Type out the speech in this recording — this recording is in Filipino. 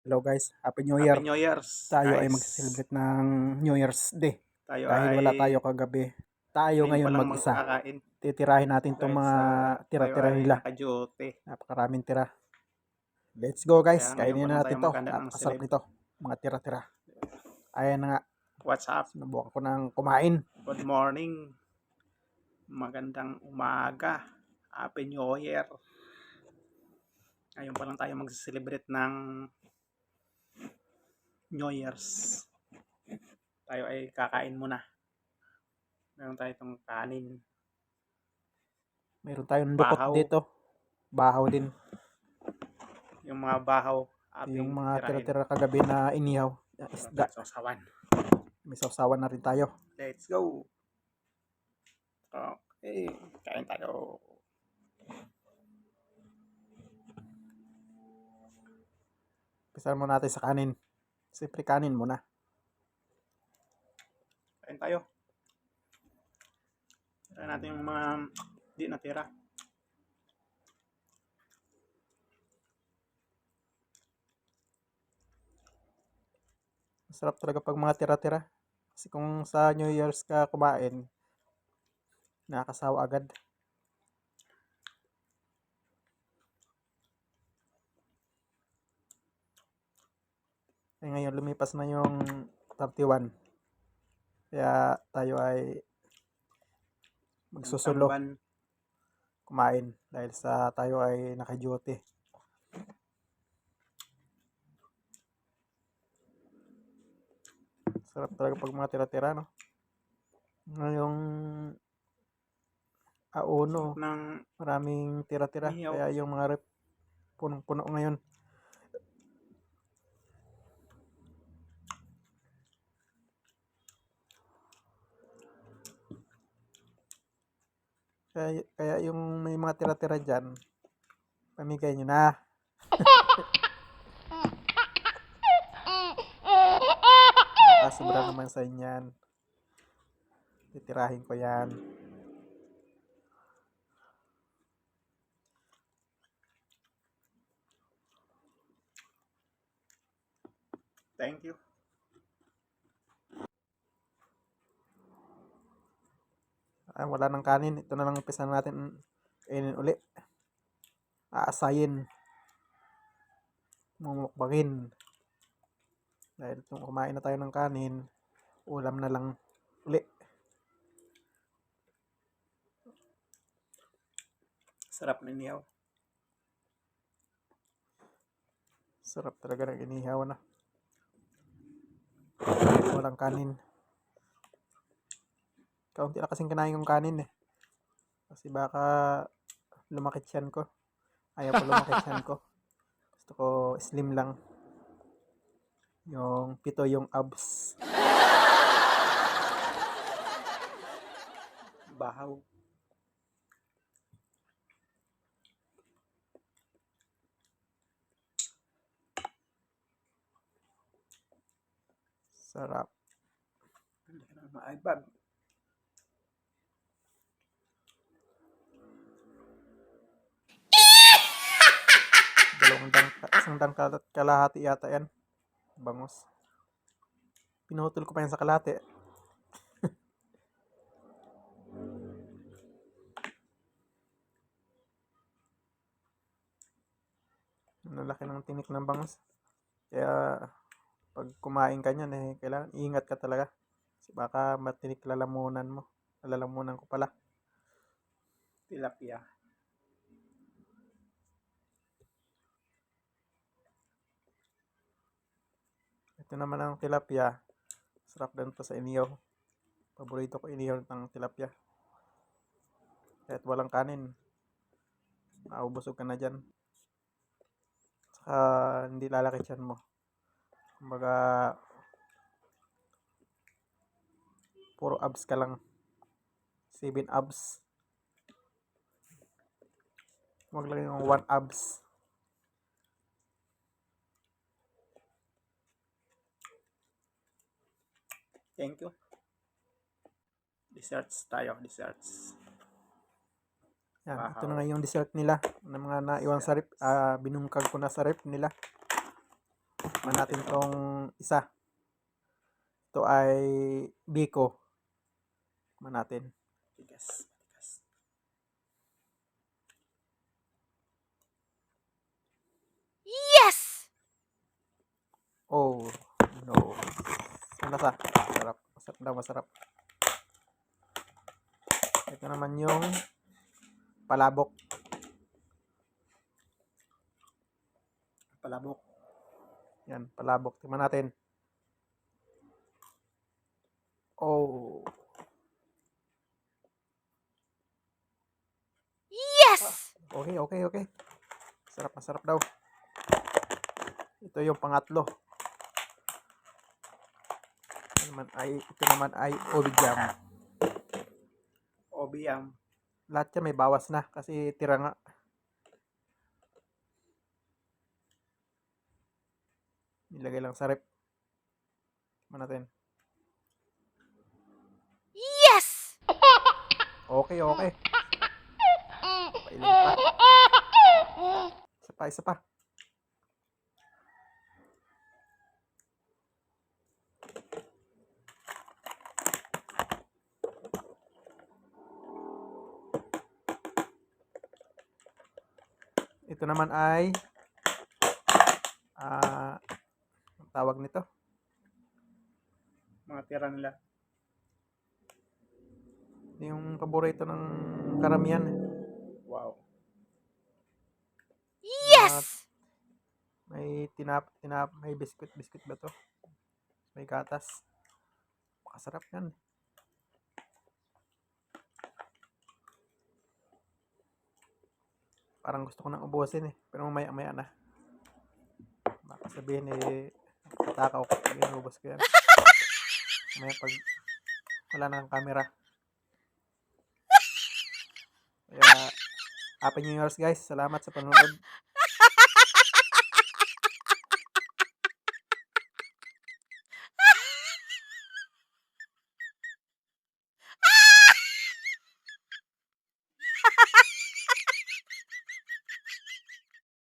Hello guys, Happy New Year. Happy New Year's, Tayo ay guys. mag-celebrate ng New Year's Day. Tayo Dahil wala tayo ay kagabi. Tayo ngayon pa ngayon lang mag-isa. magkakain Titirahin natin itong dahil mga sa tayo tira-tira ay nila. naka-duty. Napakaraming tira. Let's go guys, Kaya ngayon kainin pa lang na tayo natin to. maghanda ng Napakasarap silid. nito. Mga tira-tira. Ayan na nga. What's up? Sinubukan ko ng kumain. Good morning. Magandang umaga. Happy New Year. Ngayon pa lang tayo mag-celebrate ng New Year's. Tayo ay kakain muna. Meron tayo itong kanin. Meron tayong dukot Bahaw. dito. Bahaw din. Yung mga bahaw ating Yung mga tirahin. tira-tira kagabi na inihaw. Isda. Sausawan. May sausawan na rin tayo. Let's go. Okay, kain tayo. Pisan mo natin sa kanin. Siyempre kanin muna. Kain tayo. Tira natin yung mga di natira. Masarap talaga pag mga tira-tira. Kasi kung sa New Year's ka kumain, nakakasawa agad. Eh ngayon lumipas na yung 31. Kaya tayo ay magsusulo Tamban. kumain dahil sa tayo ay naka-duty. Sarap talaga pag mga tira-tira, no? Ngayong auno, ng maraming tira-tira. niyaw. Kaya yung mga rep punong-puno ngayon. Kaya yung may mga tira-tira dyan, pamigay nyo na. Sobra naman sa inyan. Titirahin ko yan. Thank you. Wala nang kanin. Ito na lang umpisa natin kainin uli. Aasayin. Mumukbangin. Dahil kung kumain na tayo ng kanin, ulam na lang uli. Sarap na niyaw. Sarap talaga ng inihaw na. Walang kanin. Kaunti na kasing kinain kong kanin eh. Kasi baka lumakit yan ko. Ayaw ko lumakit yan ko. Gusto ko slim lang. Yung pito yung abs. Bahaw. Sarap. Maibag. Isang dang kalahati yata yan. Bangos. Pinutol ko pa yan sa kalahati. Ang laki ng tinik ng bangos. Kaya pag kumain ka niyan eh, kailangan ingat ka talaga. Kasi baka matinik lalamunan mo. Lalamunan ko pala. Tilapia. Ito naman ang tilapia. Sarap din to sa inihaw. Paborito ko inihaw ng tilapia. Kahit walang kanin, maubusog ka na dyan. Saka hindi lalaki tiyan mo. Kumbaga, puro abs ka lang. 7 abs. Huwag lang yung 1 abs. Thank you. Desserts tayo. Desserts. Yan, Bahaw. ito na nga yung dessert nila. Na mga naiwan sa rep. Binungkag ko na sa rep nila. Tikman natin tong isa. Ito ay Biko. Tikman natin. Tigas. Oh, no. Ang lasa. Masarap. Masarap daw, masarap. Ito naman yung palabok. Palabok. Yan, palabok. Tingnan natin. Oh. Okay. Sarap, masarap daw. Ito yung pangatlo. Ito naman ay Obigyam. Obiam. Lahat yan may bawas na kasi tira nga. Nilagay lang sa rep. Tingnan natin. Okay. Pailin pa. Isa pa. Ito naman ay ang tawag nito. Mga tira nila. Yung paborito ng karamihan. Wow. May may biscuit ba to? May gatas. Makasarap yan. Parang gusto ko nang ubusin pero mamaya na. Baka sabihin katakaw ko pag inubos ko yan. Mamaya pag wala nang camera. Kaya Happy New Year's guys. Salamat sa panonood.